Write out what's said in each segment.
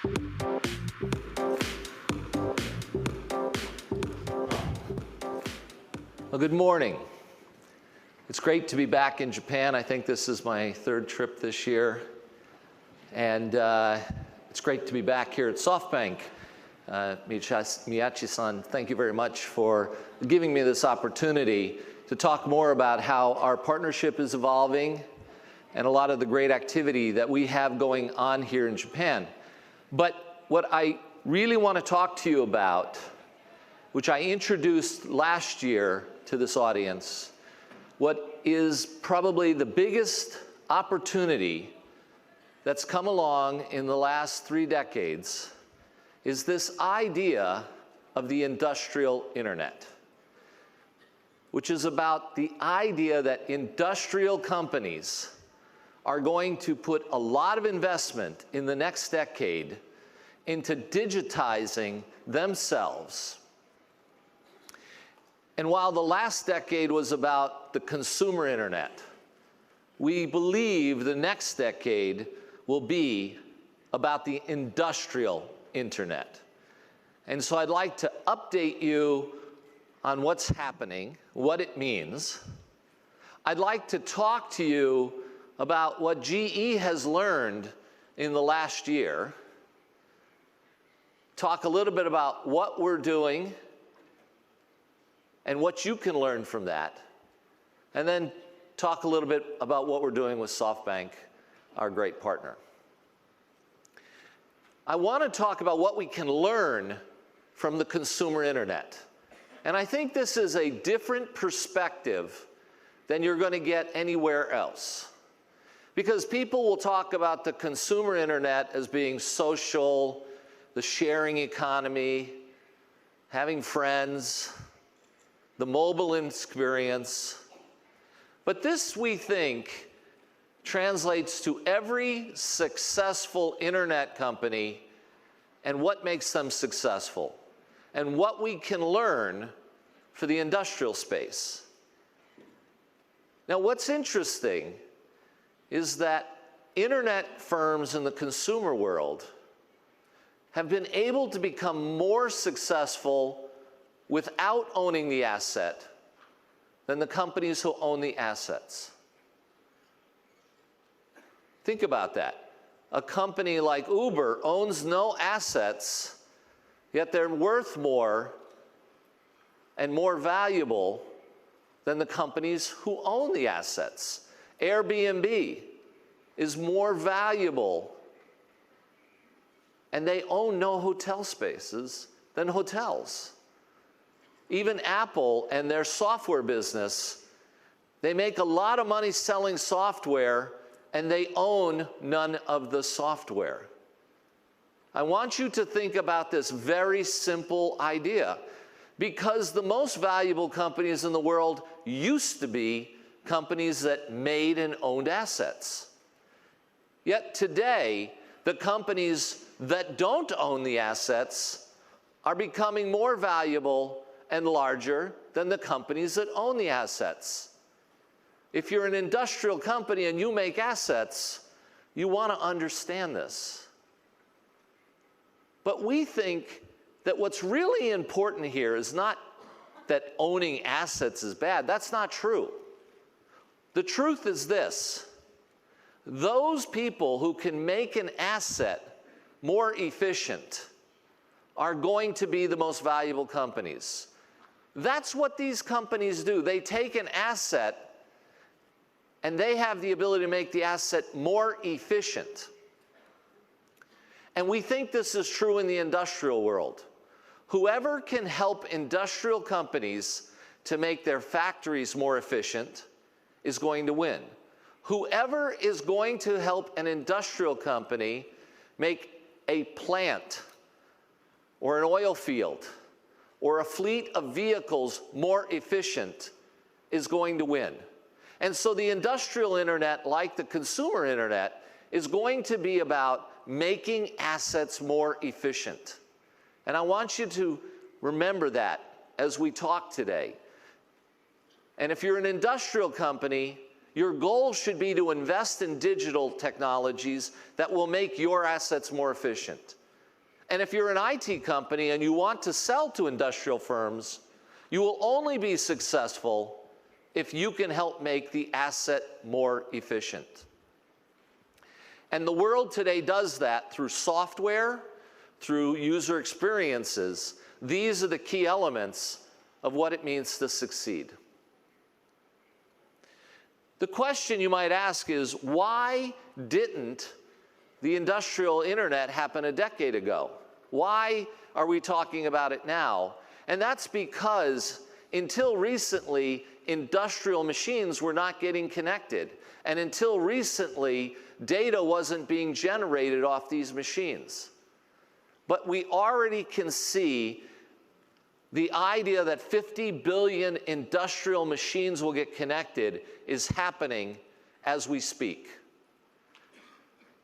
Well, good morning. It's great to be back in Japan. I think this is my third trip this year. And it's great to be back here at SoftBank. Miyachi-san, thank you very much for giving me this opportunity to talk more about how our partnership is evolving and a lot of the great activity that we have going on here in Japan. But what I really want to talk to you about, which I introduced last year to this audience, what is probably the biggest opportunity that's come along in the last 3 decades is this idea of the industrial internet, which is about the idea that industrial companies are going to put a lot of investment in the next decade into digitizing themselves. And while the last decade was about the consumer internet, we believe the next decade will be about the industrial internet. And so I'd like to update you on what's happening, what it means. I'd like to talk to you about what GE has learned in the last year, talk a little bit about what we're doing and what you can learn from that, and then talk a little bit about what we're doing with SoftBank, our great partner. I want to talk about what we can learn from the consumer internet. And I think this is a different perspective than you're going to get anywhere else. Because people will talk about the consumer internet as being social, the sharing economy, having friends, the mobile experience. But this, we think, translates to every successful internet company and what makes them successful, and what we can learn for the industrial space. Now, what's interesting is that internet firms in the consumer world have been able to become more successful without owning the asset than the companies who own the assets. Think about that. A company like Uber owns no assets, yet they're worth more and more valuable than the companies who own the assets. Airbnb is more valuable, and they own no hotel spaces than hotels. Even Apple and their software business, they make a lot of money selling software, and they own none of the software. I want you to think about this very simple idea, because the most valuable companies in the world used to be companies that made and owned assets. Yet today, the companies that don't own the assets are becoming more valuable and larger than the companies that own the assets. If you're an industrial company and you make assets, you want to understand this. But we think that what's really important here is not that owning assets is bad. That's not true. The truth is this: those people who can make an asset more efficient are going to be the most valuable companies. That's what these companies do. They take an asset and they have the ability to make the asset more efficient. And we think this is true in the industrial world. Whoever can help industrial companies to make their factories more efficient is going to win. Whoever is going to help an industrial company make a plant or an oil field or a fleet of vehicles more efficient is going to win. And so the industrial internet, like the consumer internet, is going to be about making assets more efficient. And I want you to remember that as we talk today. And if you're an industrial company, your goal should be to invest in digital technologies that will make your assets more efficient. And if you're an IT company and you want to sell to industrial firms, you will only be successful if you can help make the asset more efficient. And the world today does that through software, through user experiences. These are the key elements of what it means to succeed. The question you might ask is, why didn't the industrial internet happen a decade ago? Why are we talking about it now? And that's because until recently, industrial machines were not getting connected. And until recently, data wasn't being generated off these machines. But we already can see the idea that 50 billion industrial machines will get connected is happening as we speak.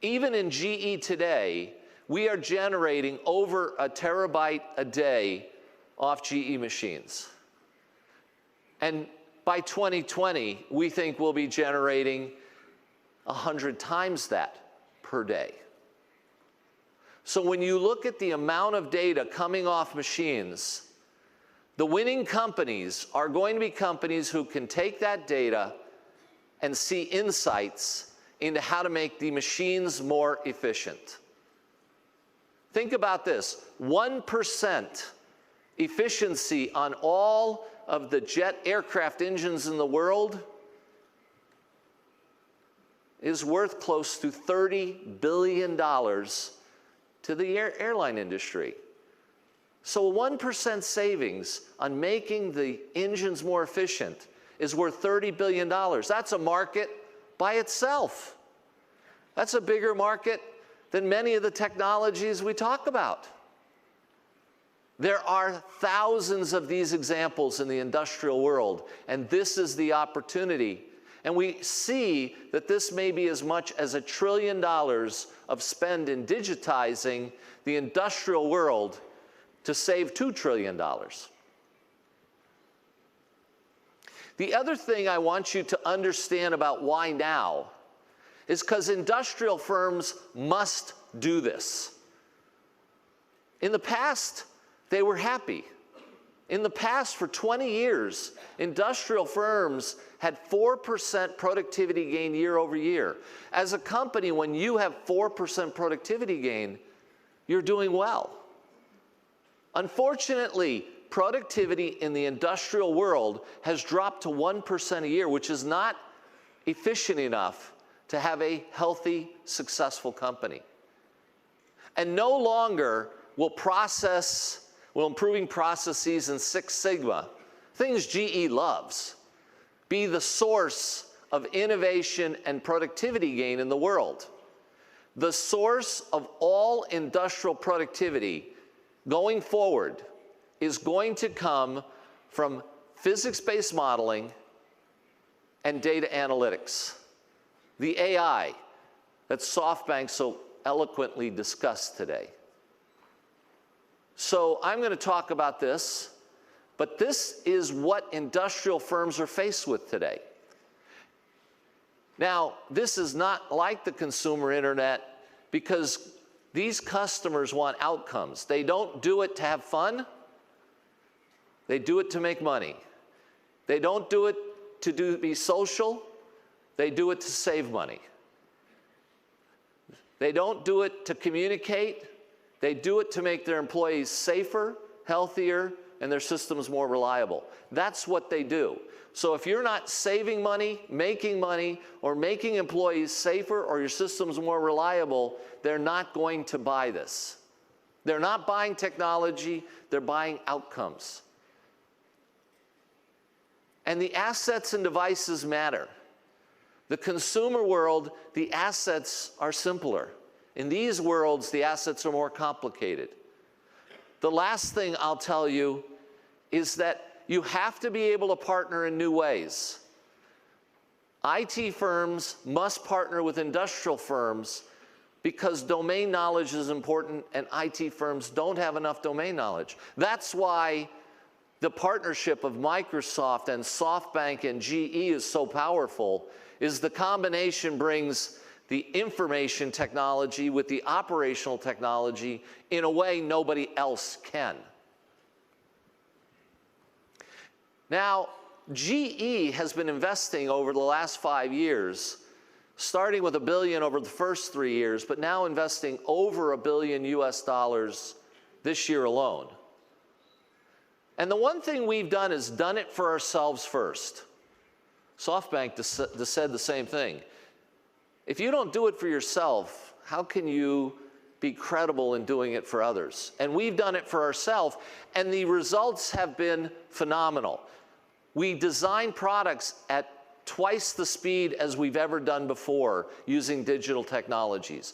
Even in GE today, we are generating over a terabyte a day off GE machines. And by 2020, we think we'll be generating 100 times that per day. So when you look at the amount of data coming off machines, the winning companies are going to be companies who can take that data and see insights into how to make the machines more efficient. Think about this, 1% efficiency on all of the jet aircraft engines in the world is worth close to $30 billion to the airline industry. So a 1% savings on making the engines more efficient is worth $30 billion. That's a market by itself. That's a bigger market than many of the technologies we talk about. There are thousands of these examples in the industrial world, and this is the opportunity. And we see that this may be as much as $1 trillion of spend in digitizing the industrial world to save $2 trillion. The other thing I want you to understand about why now is because industrial firms must do this. In the past, they were happy. In the past, for 20 years, industrial firms had 4% productivity gain year over year. As a company, when you have 4% productivity gain, you're doing well. Unfortunately, productivity in the industrial world has dropped to 1% a year, which is not efficient enough to have a healthy, successful company. And no longer will improving processes in Six Sigma, things GE loves, be the source of innovation and productivity gain in the world. The source of all industrial productivity going forward is going to come from physics-based modeling and data analytics. The AI that SoftBank so eloquently discussed today. So I'm going to talk about this, but this is what industrial firms are faced with today. Now, this is not like the consumer internet because these customers want outcomes. They don't do it to have fun. They do it to make money. They don't do it to be social. They do it to save money. They don't do it to communicate. They do it to make their employees safer, healthier, and their systems more reliable. That's what they do. So if you're not saving money, or making employees safer or your systems more reliable, they're not going to buy this. They're not buying technology, they're buying outcomes. And the assets and devices matter. The consumer world, the assets are simpler. In these worlds, the assets are more complicated. The last thing I'll tell you is that you have to be able to partner in new ways. IT firms must partner with industrial firms because domain knowledge is important and IT firms don't have enough domain knowledge. That's why the partnership of Microsoft and SoftBank and GE is so powerful, is the combination brings the information technology with the operational technology in a way nobody else can. Now, GE has been investing over the last 5 years, starting with $1 billion over the first 3 years, but now investing over $1 billion US this year alone. And the one thing we've done is done it for ourselves first. SoftBank said the same thing. If you don't do it for yourself, how can you be credible in doing it for others? And we've done it for ourselves, and the results have been phenomenal. We design products at twice the speed as we've ever done before using digital technologies.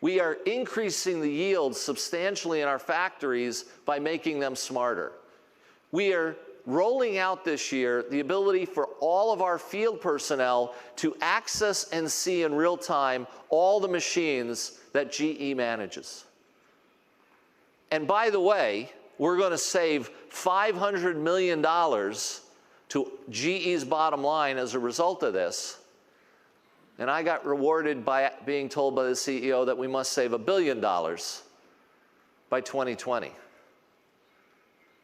We are increasing the yields substantially in our factories by making them smarter. We are rolling out this year the ability for all of our field personnel to access and see in real time all the machines that GE manages. And by the way, we're going to save $500 million to GE's bottom line as a result of this. And I got rewarded by being told by the CEO that we must save $1 billion by 2020.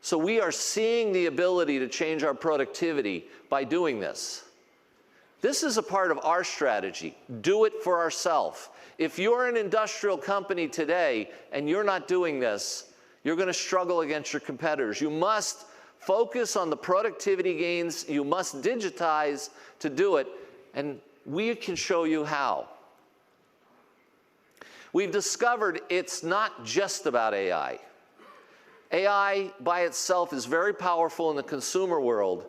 So we are seeing the ability to change our productivity by doing this. This is a part of our strategy. Do it for ourselves. If you're an industrial company today and you're not doing this, you're going to struggle against your competitors. You must focus on the productivity gains. You must digitize to do it, and we can show you how. We've discovered it's not just about AI. AI by itself is very powerful in the consumer world.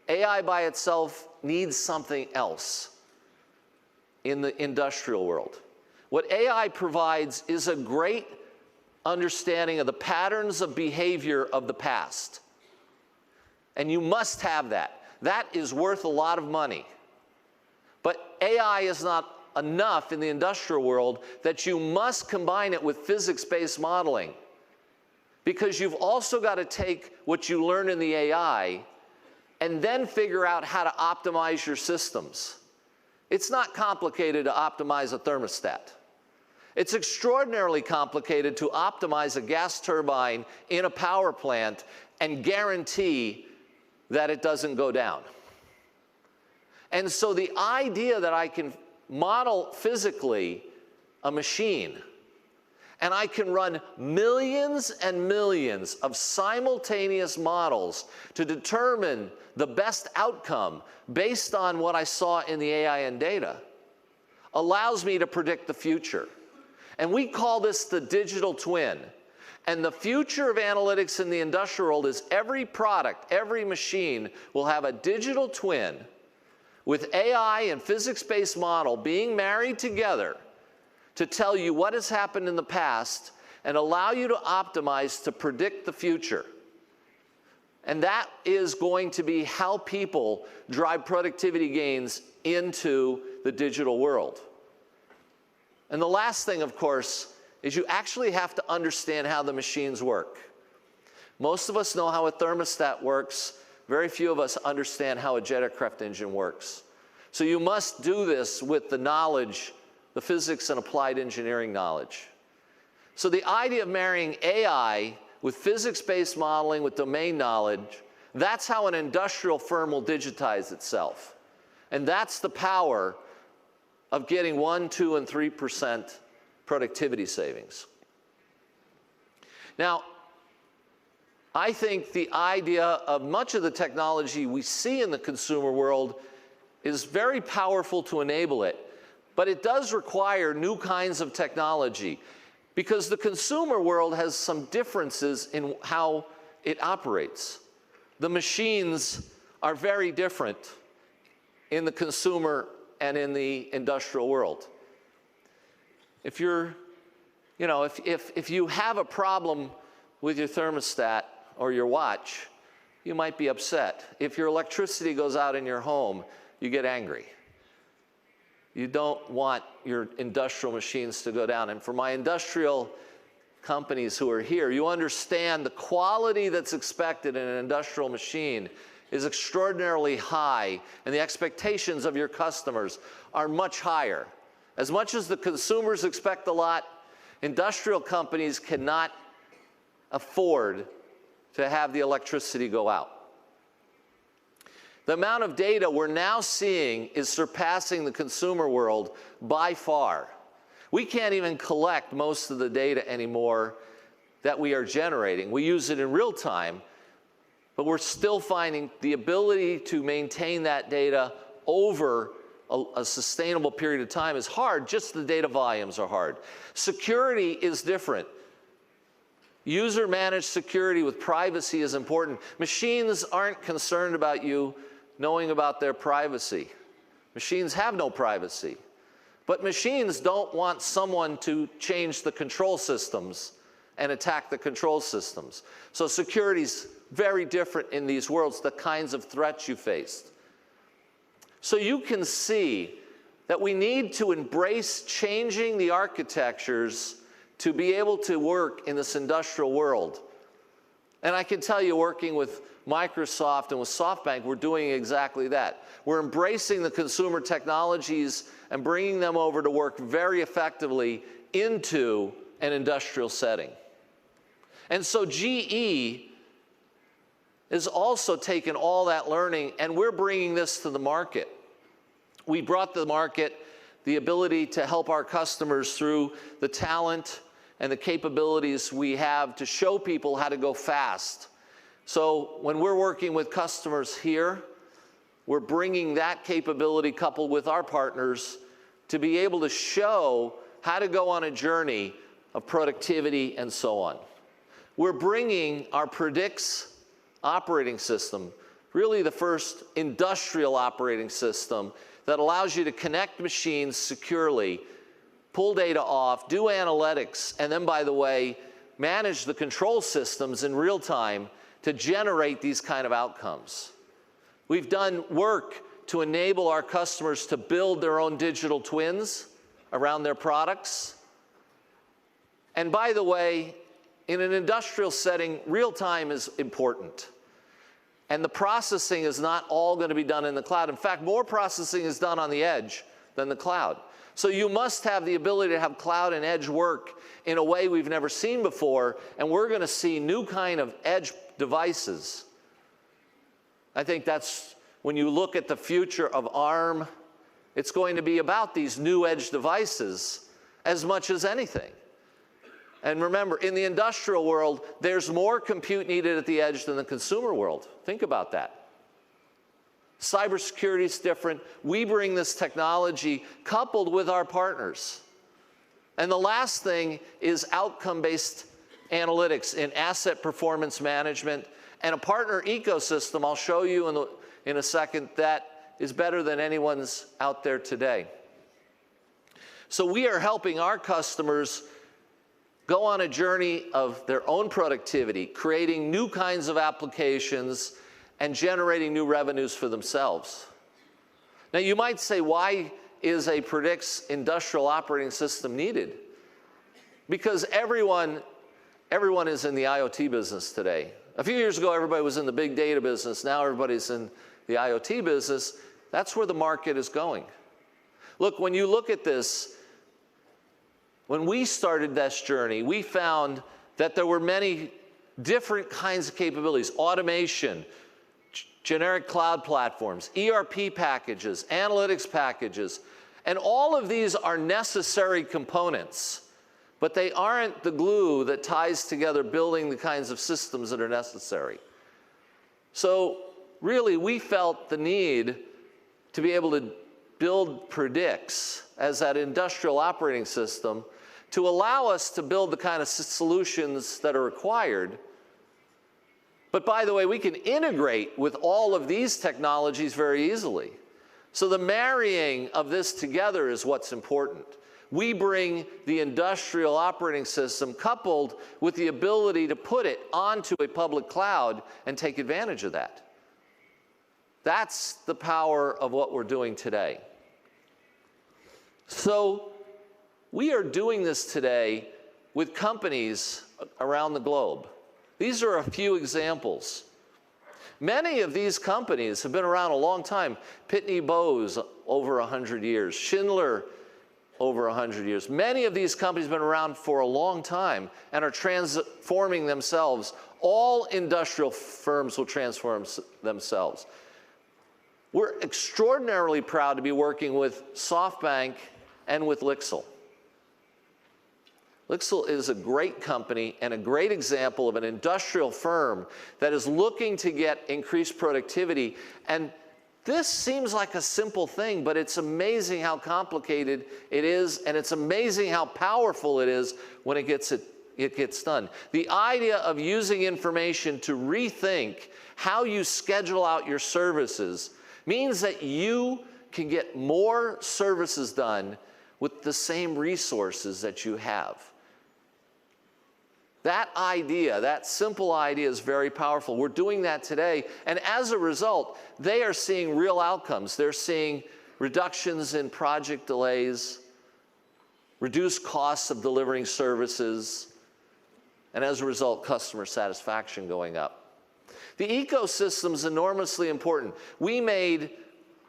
AI by itself needs something else in the industrial world. What AI provides is a great understanding of the patterns of behavior of the past. And you must have that. That is worth a lot of money. But AI is not enough in the industrial world, that you must combine it with physics-based modeling. Because you've also got to take what you learn in the AI and then figure out how to optimize your systems. It's not complicated to optimize a thermostat. It's extraordinarily complicated to optimize a gas turbine in a power plant and guarantee that it doesn't go down. And so the idea that I can model physically a machine, and I can run millions and millions of simultaneous models to determine the best outcome based on what I saw in the AI and data, allows me to predict the future. And we call this the digital twin. And the future of analytics in the industrial world is every product, every machine will have a digital twin with AI and physics-based model being married together to tell you what has happened in the past and allow you to optimize to predict the future. And that is going to be how people drive productivity gains into the digital world. And the last thing, of course, is you actually have to understand how the machines work. Most of us know how a thermostat works. Very few of us understand how a jet aircraft engine works. So you must do this with the knowledge, the physics and applied engineering knowledge. So the idea of marrying AI with physics-based modeling with domain knowledge, that's how an industrial firm will digitize itself. And that's the power of getting 1%, 2%, and 3% productivity savings. Now, I think the idea of much of the technology we see in the consumer world is very powerful to enable it, but it does require new kinds of technology because the consumer world has some differences in how it operates. The machines are very different in the consumer and in the industrial world. If you're, if you have a problem with your thermostat or your watch, you might be upset. If your electricity goes out in your home, you get angry. You don't want your industrial machines to go down. And for my industrial companies who are here, you understand the quality that's expected in an industrial machine is extraordinarily high, and the expectations of your customers are much higher. As much as the consumers expect a lot, industrial companies cannot afford to have the electricity go out. The amount of data we're now seeing is surpassing the consumer world by far. We can't even collect most of the data anymore that we are generating. We use it in real time, but we're still finding the ability to maintain that data over a sustainable period of time is hard. Just the data volumes are hard. Security is different. User-managed security with privacy is important. Machines aren't concerned about you knowing about their privacy. Machines have no privacy. But machines don't want someone to change the control systems and attack the control systems. So security is very different in these worlds, the kinds of threats you face. So you can see that we need to embrace changing the architectures to be able to work in this industrial world. And I can tell you, working with Microsoft and with SoftBank, we're doing exactly that. We're embracing the consumer technologies and bringing them over to work very effectively into an industrial setting. And so GE is also taking all that learning, and we're bringing this to the market. We brought to the market the ability to help our customers through the talent and the capabilities we have to show people how to go fast. So when we're working with customers here, we're bringing that capability coupled with our partners to be able to show how to go on a journey of productivity and so on. We're bringing our Predix operating system, really the first industrial operating system that allows you to connect machines securely, pull data off, do analytics, and then, by the way, manage the control systems in real time to generate these kind of outcomes. We've done work to enable our customers to build their own digital twins around their products. And by the way, in an industrial setting, real time is important. And the processing is not all going to be done in the cloud. In fact, more processing is done on the edge than the cloud. So you must have the ability to have cloud and edge work in a way we've never seen before, and we're going to see new kind of edge devices. I think that's when you look at the future of ARM, it's going to be about these new edge devices as much as anything. And remember, in the industrial world, there's more compute needed at the edge than the consumer world. Think about that. Cybersecurity is different. We bring this technology coupled with our partners. And the last thing is outcome-based analytics in asset performance management and a partner ecosystem, I'll show you in a second, that is better than anyone's out there today. So we are helping our customers go on a journey of their own productivity, creating new kinds of applications and generating new revenues for themselves. Now you might say, why is a Predix industrial operating system needed? Because everyone is in the IoT business today. A few years ago, everybody was in the big data business. Now everybody's in the IoT business. That's where the market is going. Look, when you look at this, when we started this journey, we found that there were many different kinds of capabilities: automation, generic cloud platforms, ERP packages, analytics packages, and all of these are necessary components, but they aren't the glue that ties together building the kinds of systems that are necessary. So really, we felt the need to be able to build Predix as that industrial operating system to allow us to build the kind of solutions that are required. But by the way, we can integrate with all of these technologies very easily. So the marrying of this together is what's important. We bring the industrial operating system coupled with the ability to put it onto a public cloud and take advantage of that. That's the power of what we're doing today. So we are doing this today with companies around the globe. These are a few examples. Many of these companies have been around a long time. Pitney Bowes, over 100 years. Schindler, over 100 years. Many of these companies have been around for a long time and are transforming themselves. All industrial firms will transform themselves. We're extraordinarily proud to be working with SoftBank and with Lixil. Lixil is a great company and a great example of an industrial firm that is looking to get increased productivity. And this seems like a simple thing, but it's amazing how complicated it is, and it's amazing how powerful it is when it gets done. The idea of using information to rethink how you schedule out your services means that you can get more services done with the same resources that you have. That idea, that simple idea, is very powerful. We're doing that today, and as a result, they are seeing real outcomes. They're seeing reductions in project delays, reduced costs of delivering services, and as a result, customer satisfaction going up. The ecosystem is enormously important. We made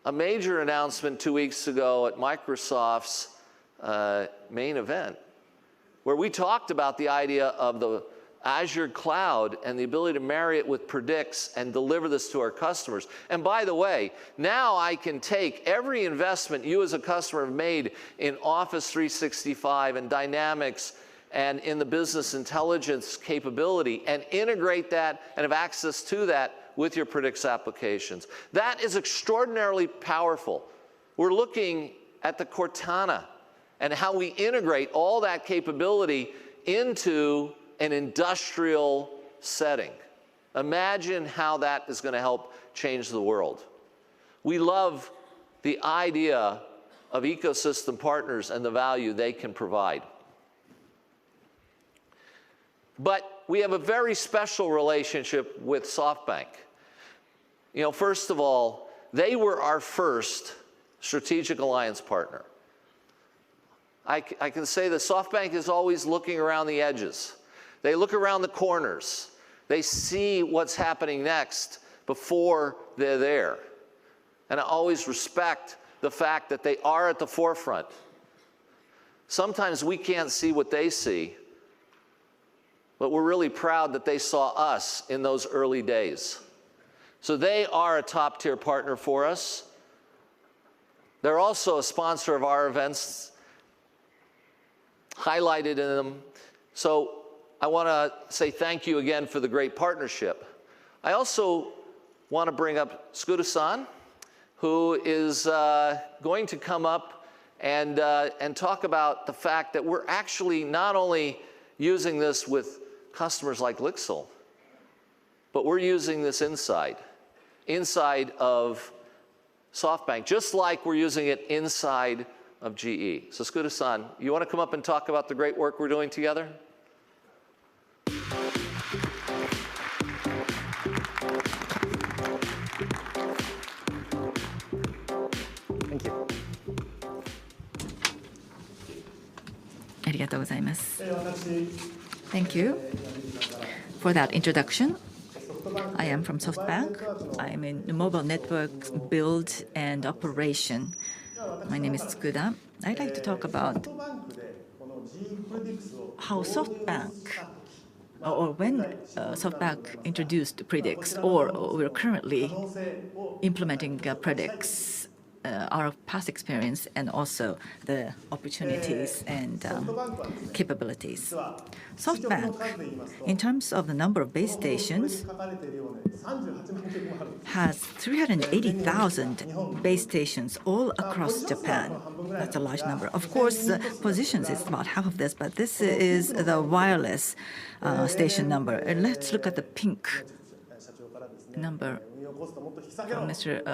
a major announcement 2 weeks ago at Microsoft's main event, where we talked about the idea of the Azure cloud and the ability to marry it with Predix and deliver this to our customers. And by the way, now I can take every investment you as a customer have made in Office 365 and Dynamics and in the business intelligence capability and integrate that and have access to that with your Predix applications. That is extraordinarily powerful. We're looking at the Cortana and how we integrate all that capability into an industrial setting. Imagine how that is going to help change the world. We love the idea of ecosystem partners and the value they can provide. But we have a very special relationship with SoftBank. You know, first of all, they were our first strategic alliance partner. I can say that SoftBank is always looking around the edges. They look around the corners. They see what's happening next before they're there. And I always respect the fact that they are at the forefront. Sometimes we can't see what they see, but we're really proud that they saw us in those early days. So they are a top-tier partner for us. They're also a sponsor of our events, highlighted in them. So I want to say thank you again for the great partnership. I also want to bring up Scooter-san, who is going to come up and talk about the fact that we're actually not only using this with customers like Lixil, but we're using this inside of SoftBank, just like we're using it inside of GE. So Scooter-san, you want to come up and talk about the great work we're doing together? Thank you. ありがとうございます。Thank you for that introduction. I am from SoftBank. I am in the mobile network build and operation. My name is Tsukuda. I'd like to talk about how SoftBank, or when SoftBank introduced Predix, or we're currently implementing Predix, our past experience, and also the opportunities and capabilities. SoftBank, in terms of the number of base stations, has 380,000 base stations all across Japan. That's a large number. Of course, the positions is about half of this, but this is the wireless station number. And let's look at the pink number.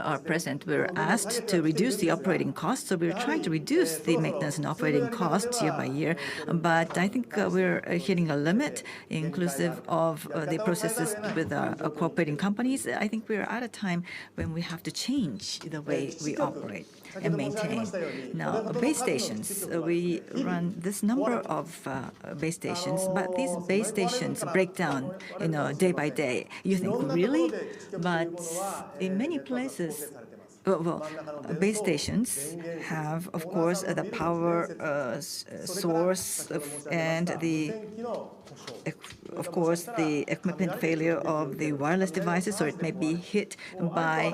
Our president, we were asked to reduce the operating costs, so we're trying to reduce the maintenance and operating costs year by year. But I think we're hitting a limit, inclusive of the processes with our cooperating companies. I think we're at a time when we have to change the way we operate and maintain. Now, base stations, we run this number of base stations, but these base stations break down, day by day. You think, really? But in many places, base stations have, of course, the power source and of course, the equipment failure of the wireless devices, so it may be hit by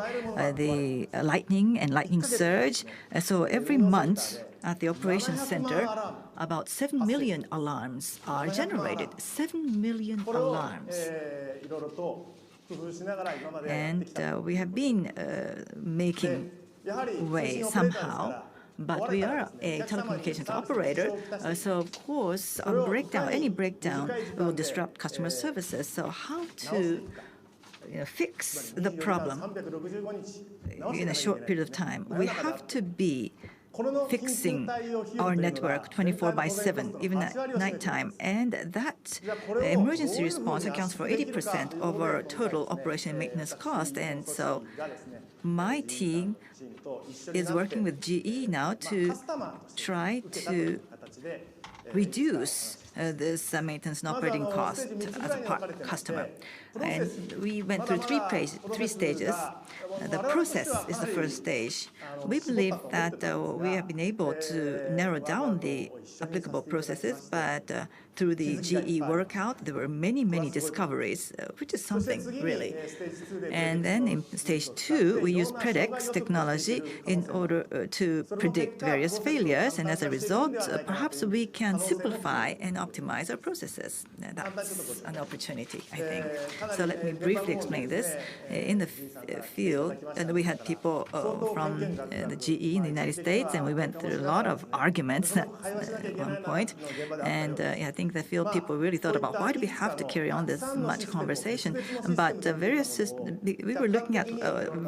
the lightning and lightning surge. So every month at the operations center, about 7 million alarms are generated. 7 million alarms. And we have been making way somehow. But we are a telecommunications operator, so of course, any breakdown will disrupt customer services. So how to fix the problem in a short period of time? We have to be fixing our network 24/7, even at nighttime. And that emergency response accounts for 80% of our total operation and maintenance cost. And so my team is working with GE now to try to reduce this maintenance and operating cost as a customer. And we went through three stages. The process is the first stage. We believe that we have been able to narrow down the applicable processes, but through the GE workout, there were many discoveries, which is something really. And then in stage 2, we use Predix technology in order to predict various failures, and as a result, perhaps we can simplify and optimize our processes. That's an opportunity, I think. So let me briefly explain this. In the field, and we had people from the GE in the United States, and we went through a lot of arguments at one point. And I think the field people really thought about why do we have to carry on this much conversation. But we were looking at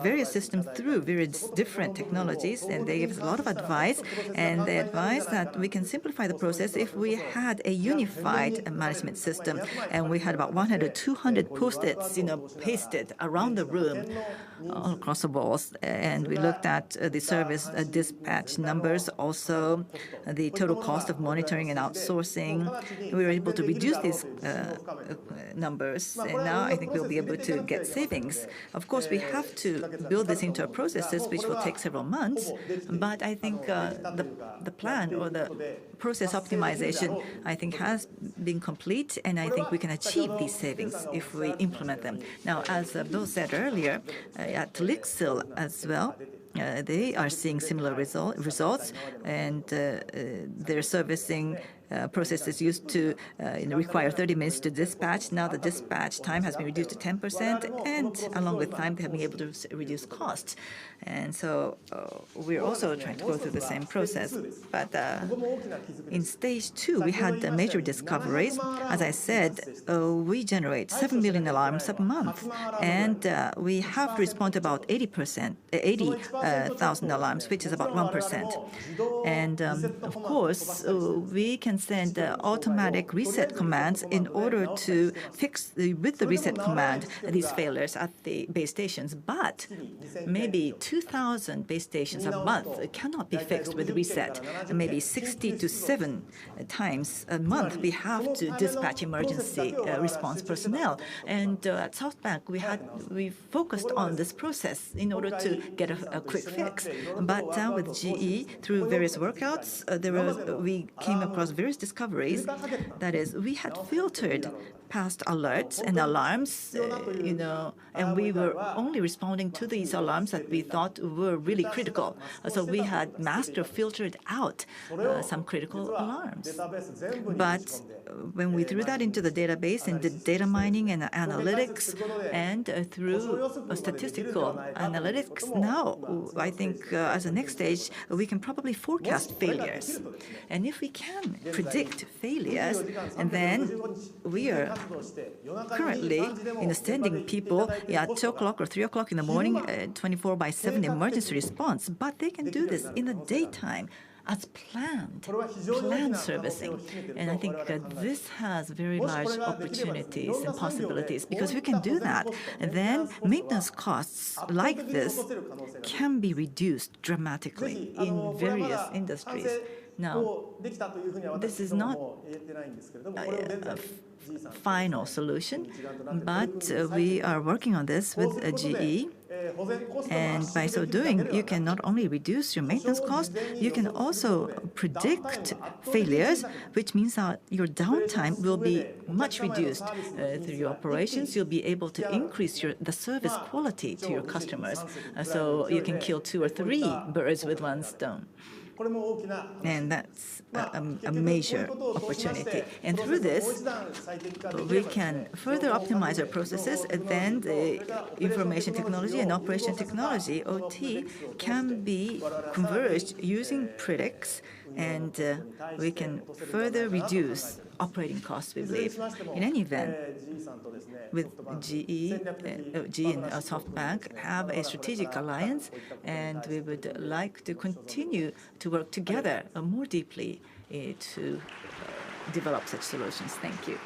various systems through various different technologies, and they gave us a lot of advice. And they advised that we can simplify the process if we had a unified management system. And we had about 100, 200 post-its, pasted around the room, all across the walls. And we looked at the service dispatch numbers, also the total cost of monitoring and outsourcing. We were able to reduce these numbers, and now I think we'll be able to get savings. Of course, we have to build this into our processes, which will take several months, but I think the plan or the process optimization, I think, has been complete, and I think we can achieve these savings if we implement them. Now, as Bill said earlier, at Lixil as well, they are seeing similar results, and their servicing processes used to require 30 minutes to dispatch. Now the dispatch time has been reduced to 10%, and along with time, they have been able to reduce costs. And so we're also trying to go through the same process. But in stage 2, we had major discoveries. As I said, we generate 7 million alarms a month, and we have to respond to about 80,000 alarms, which is about 1%. And of course, we can send automatic reset commands in order to fix, with the reset command, these failures at the base stations. But maybe 2,000 base stations a month cannot be fixed with reset. Maybe 60 to 7 times a month we have to dispatch emergency response personnel. And at SoftBank, we focused on this process in order to get a quick fix. But with GE, through various workouts, we came across various discoveries. That is, we had filtered past alerts and alarms, and we were only responding to these alarms that we thought were really critical. So we had master filtered out some critical alarms. But when we threw that into the database and did data mining and analytics, and through statistical analytics, now I think as a next stage, we can probably forecast failures. And if we can predict failures, and then we are currently sending people at 2 o'clock or 3 o'clock in the morning, 24/7 emergency response, but they can do this in the daytime as planned servicing. And I think this has very large opportunities and possibilities, because we can do that. And then maintenance costs like this can be reduced dramatically in various industries. Now, this is not a final solution, but we are working on this with GE. And by so doing, you can not only reduce your maintenance cost, you can also predict failures, which means that your downtime will be much reduced. Through your operations, you'll be able to increase the service quality to your customers. So you can kill 2 or 3 birds with one stone. And that's a major opportunity. And through this, we can further optimize our processes, and then the information technology and operation technology, OT, can be converged using predicts, and we can further reduce operating costs, we believe. In any event, with GE and SoftBank have a strategic alliance, and we would like to continue to work together more deeply to develop such solutions. Thank you.